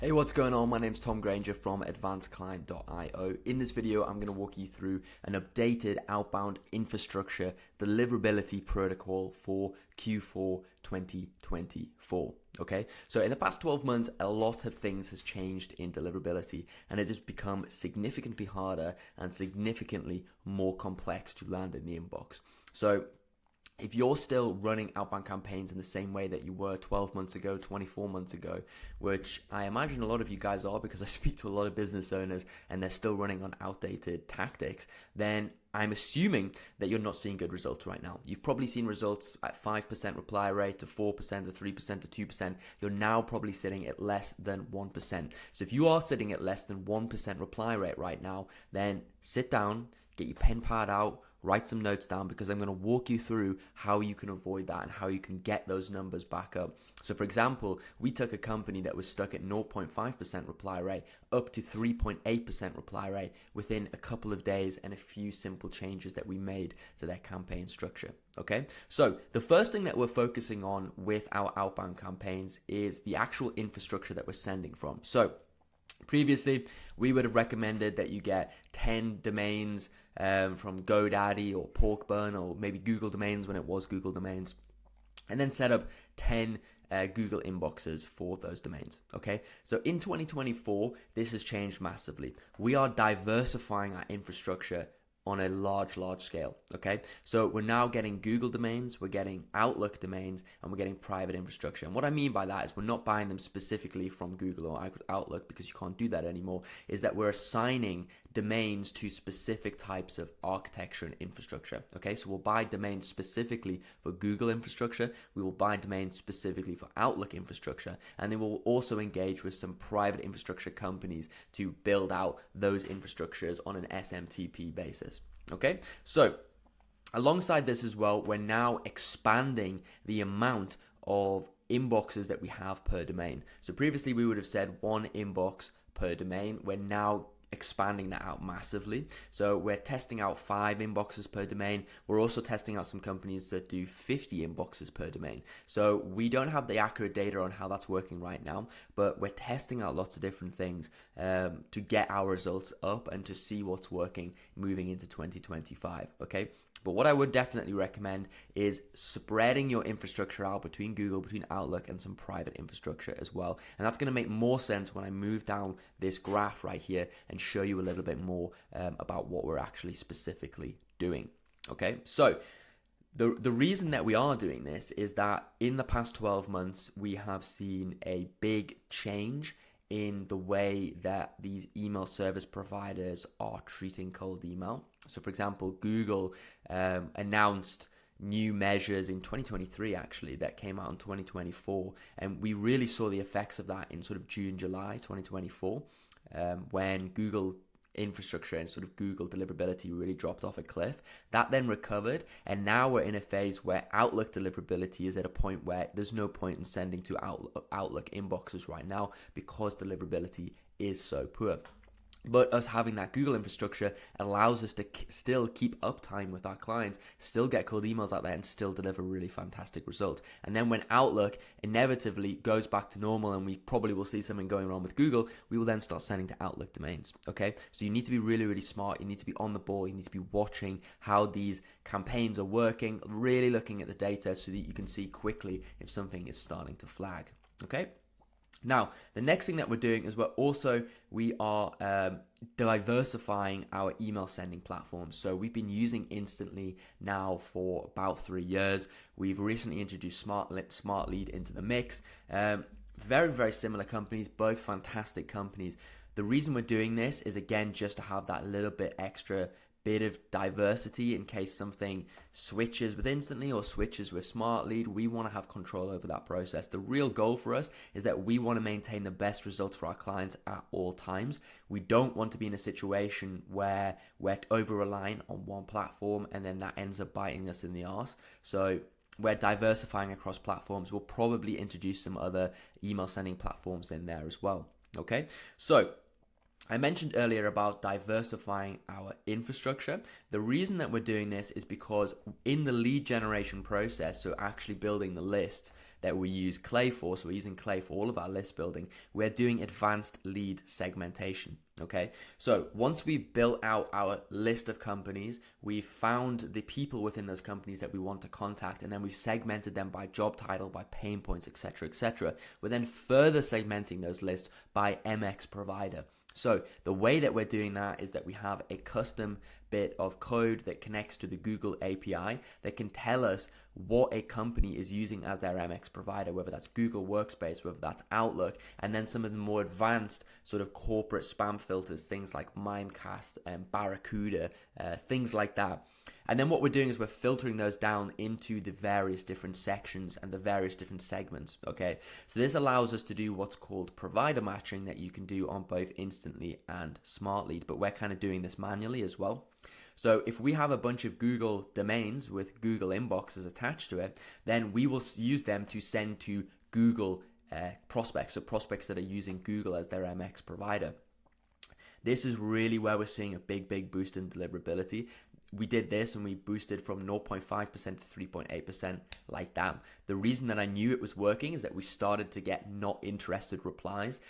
Hey, what's going on? My name's Tom Granger from advancedclient.io. In this video, I'm going to walk you through an updated outbound infrastructure deliverability protocol for Q4 2024. Okay, so in the past 12 months, a lot of things has changed in deliverability, and it has become significantly harder and significantly more complex to land in the inbox. So if you're still running outbound campaigns in the same way that you were 12 months ago, 24 months ago, which I imagine a lot of you guys are because I speak to a lot of business owners and they're still running on outdated tactics, then I'm assuming that you're not seeing good results right now. You've probably seen results at 5% reply rate to 4% to 3% to 2%. You're now probably sitting at less than 1%. So if you are sitting at less than 1% reply rate right now, then sit down, get your pen pad out, write some notes down, because I'm going to walk you through how you can avoid that and how you can get those numbers back up. So for example, we took a company that was stuck at 0.5% reply rate up to 3.8% reply rate within a couple of days and a few simple changes that we made to their campaign structure. Okay, so the first thing that we're focusing on with our outbound campaigns is the actual infrastructure that we're sending from. So previously, we would have recommended that you get 10 domains from GoDaddy or Porkbun or maybe Google Domains when it was Google Domains, and then set up 10 Google inboxes for those domains. Okay, so in 2024, this has changed massively. We are diversifying our infrastructure on a large scale. Okay, so we're now getting Google domains, we're getting Outlook domains, and we're getting private infrastructure. And what I mean by that is we're not buying them specifically from Google or Outlook, because you can't do that anymore, is that we're assigning domains to specific types of architecture and infrastructure. Okay, so we'll buy domains specifically for Google infrastructure, we will buy domains specifically for Outlook infrastructure, and then we'll also engage with some private infrastructure companies to build out those infrastructures on an SMTP basis. Okay, so alongside this as well, we're now expanding the amount of inboxes that we have per domain. So previously we would have said one inbox per domain. We're now expanding that out massively. So we're testing out 5 inboxes per domain. We're also testing out some companies that do 50 inboxes per domain. So we don't have the accurate data on how that's working right now, but we're testing out lots of different things to get our results up and to see what's working moving into 2025. Okay, but what I would definitely recommend is spreading your infrastructure out between Google, between Outlook, and some private infrastructure as well. And that's going to make more sense when I move down this graph right here and show you a little bit more about what we're actually specifically doing. Okay, so the reason that we are doing this is that in the past 12 months, we have seen a big change in the way that these email service providers are treating cold email. So for example, Google announced new measures in 2023 actually that came out in 2024, and we really saw the effects of that in sort of June, July 2024, when Google infrastructure and sort of Google deliverability really dropped off a cliff. That then recovered, and now we're in a phase where Outlook deliverability is at a point where there's no point in sending to Outlook inboxes right now because deliverability is so poor. But us having that Google infrastructure allows us to still keep uptime with our clients, still get cold emails out there, and still deliver really fantastic results. And then when Outlook inevitably goes back to normal, and we probably will see something going wrong with Google, we will then start sending to Outlook domains. Okay, so you need to be really smart. You need to be on the ball. You need to be watching how these campaigns are working, really looking at the data so that you can see quickly if something is starting to flag. Okay. Now, the next thing that we're doing is we are diversifying our email sending platforms. So we've been using Instantly now for about 3 years. We've recently introduced Smart Lead into the mix. Very similar companies, both fantastic companies. The reason we're doing this is, again, just to have that little bit extra bit of diversity in case something switches with Instantly or switches with Smart Lead. We want to have control over that process. The real goal for us is that we want to maintain the best results for our clients at all times. We don't want to be in a situation where we're over-reliant on one platform and then that ends up biting us in the arse. So we're diversifying across platforms. We'll probably introduce some other email sending platforms in there as well. Okay, so I mentioned earlier about diversifying our infrastructure. The reason that we're doing this is because in the lead generation process, so actually building the list, that we use Clay for, so we're using Clay for all of our list building, we're doing advanced lead segmentation. Okay, so once we've built out our list of companies, we've found the people within those companies that we want to contact, and then we've segmented them by job title, by pain points, etc., etc. We're then further segmenting those lists by MX provider. So the way that we're doing that is that we have a custom bit of code that connects to the Google API that can tell us what a company is using as their MX provider, whether that's Google Workspace, whether that's Outlook, and then some of the more advanced sort of corporate spam filters, things like Mimecast and Barracuda, things like that. And then what we're doing is we're filtering those down into the various different sections and the various different segments, okay? So this allows us to do what's called provider matching that you can do on both Instantly and Smart Lead, but we're kind of doing this manually as well. So if we have a bunch of Google domains with Google inboxes attached to it, then we will use them to send to Google prospects, so prospects that are using Google as their MX provider. This is really where we're seeing a big boost in deliverability. We did this and we boosted from 0.5% to 3.8% like that. The reason that I knew it was working is that we started to get not interested replies.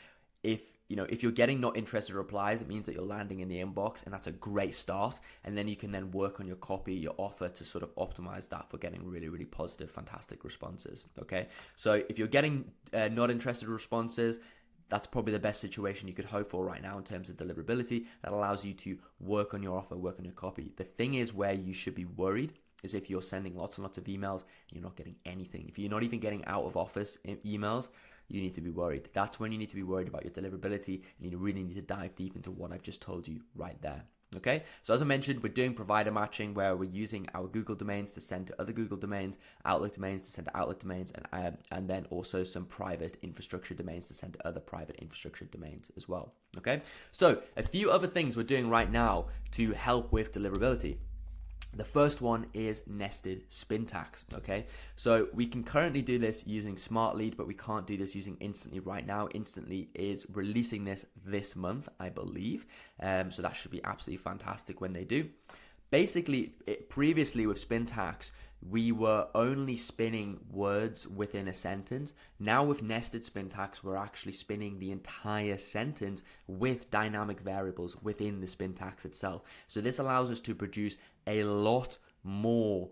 If you're getting not interested replies, it means that you're landing in the inbox, and that's a great start. And then you can then work on your copy, your offer to sort of optimize that for getting really positive, fantastic responses. Okay, so if you're getting not interested responses, that's probably the best situation you could hope for right now in terms of deliverability. That allows you to work on your offer, work on your copy. The thing is, where you should be worried is if you're sending lots and lots of emails and you're not getting anything. If you're not even getting out of office emails, you need to be worried. That's when you need to be worried about your deliverability, and you really need to dive deep into what I've just told you right there. Okay, so as I mentioned, we're doing provider matching where we're using our Google domains to send to other Google domains, Outlook domains to send to Outlook domains, and then also some private infrastructure domains to send to other private infrastructure domains as well. Okay, so a few other things we're doing right now to help with deliverability. The first one is nested spin tags, okay? So we can currently do this using Smart Lead, but we can't do this using Instantly right now. Instantly is releasing this month, I believe. So that should be absolutely fantastic when they do. Basically, previously with spin tags, we were only spinning words within a sentence. Now with nested spin tags, we're actually spinning the entire sentence with dynamic variables within the spin tags itself. So this allows us to produce a lot more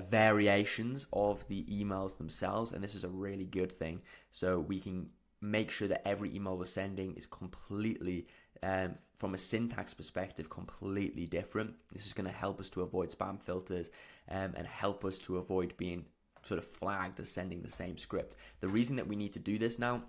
variations of the emails themselves, and this is a really good thing. So we can make sure that every email we're sending is completely from a syntax perspective, completely different. This is going to help us to avoid spam filters and help us to avoid being sort of flagged as sending the same script. The reason that we need to do this now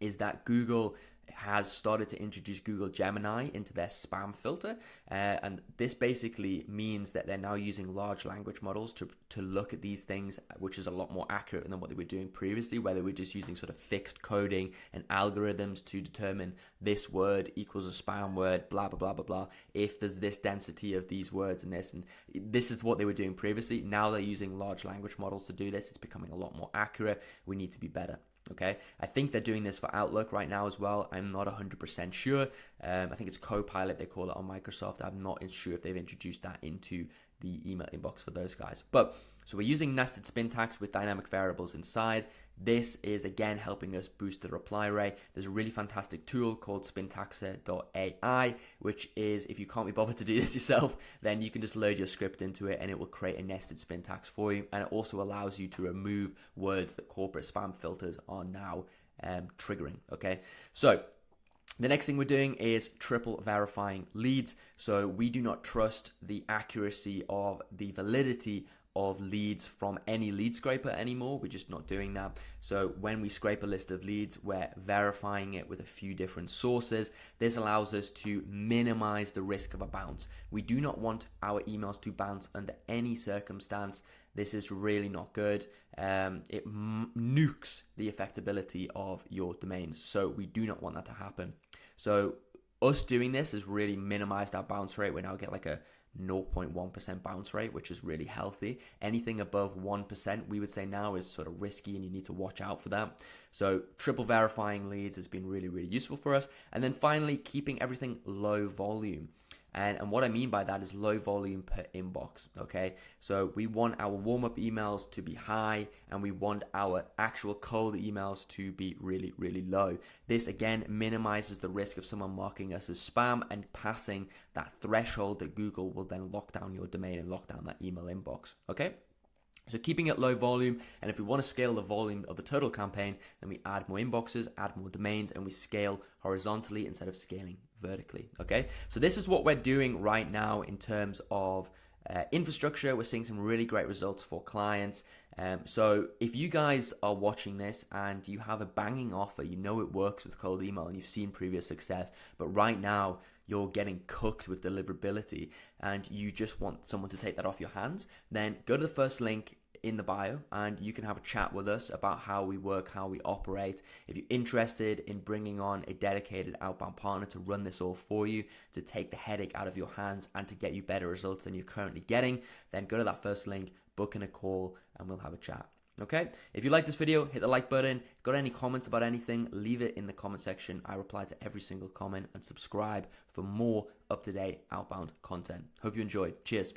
is that Google has started to introduce Google Gemini into their spam filter, and this basically means that they're now using large language models to look at these things, which is a lot more accurate than what they were doing previously, where they were just using sort of fixed coding and algorithms to determine this word equals a spam word, blah blah blah blah blah, if there's this density of these words and this is what they were doing previously. Now they're using large language models to do this. It's becoming a lot more accurate. We need to be better. Okay, I think they're doing this for Outlook right now as well. I'm not 100% sure. I think it's Copilot, they call it on Microsoft. I'm not sure if they've introduced that into the email inbox for those guys. But so we're using nested spin tags with dynamic variables inside. This is again helping us boost the reply rate. There's a really fantastic tool called spintaxer.ai, which is, if you can't be bothered to do this yourself, then you can just load your script into it and it will create a nested spin tags for you. And it also allows you to remove words that corporate spam filters are now triggering. Okay, so the next thing we're doing is triple verifying leads. So we do not trust the accuracy of the validity of leads from any lead scraper anymore. We're just not doing that. So when we scrape a list of leads, we're verifying it with a few different sources. This allows us to minimize the risk of a bounce. We do not want our emails to bounce under any circumstance. This is really not good. It nukes the effectability of your domains. So we do not want that to happen. So us doing this has really minimized our bounce rate. We now get like a 0.1% bounce rate, which is really healthy. Anything above 1% we would say now is sort of risky and you need to watch out for that. So triple verifying leads has been really useful for us. And then finally, keeping everything low volume. And what I mean by that is low volume per inbox, okay? So we want our warm-up emails to be high, and we want our actual cold emails to be really, really low. This again minimizes the risk of someone marking us as spam and passing that threshold that Google will then lock down your domain and lock down that email inbox, okay? So keeping it low volume, and if we want to scale the volume of the total campaign, then we add more inboxes, add more domains, and we scale horizontally instead of scaling vertically, okay? So this is what we're doing right now in terms of infrastructure. We're seeing some really great results for clients. So if you guys are watching this and you have a banging offer, you know it works with cold email and you've seen previous success, but right now you're getting cooked with deliverability and you just want someone to take that off your hands, then go to the first link in the bio and you can have a chat with us about how we work, how we operate. If you're interested in bringing on a dedicated outbound partner to run this all for you, to take the headache out of your hands and to get you better results than you're currently getting, then go to that first link, book in a call, and we'll have a chat. Okay, if you like this video, hit the like button. Got any comments about anything, leave it in the comment section. I reply to every single comment, and subscribe for more up-to-date outbound content. Hope you enjoyed. Cheers.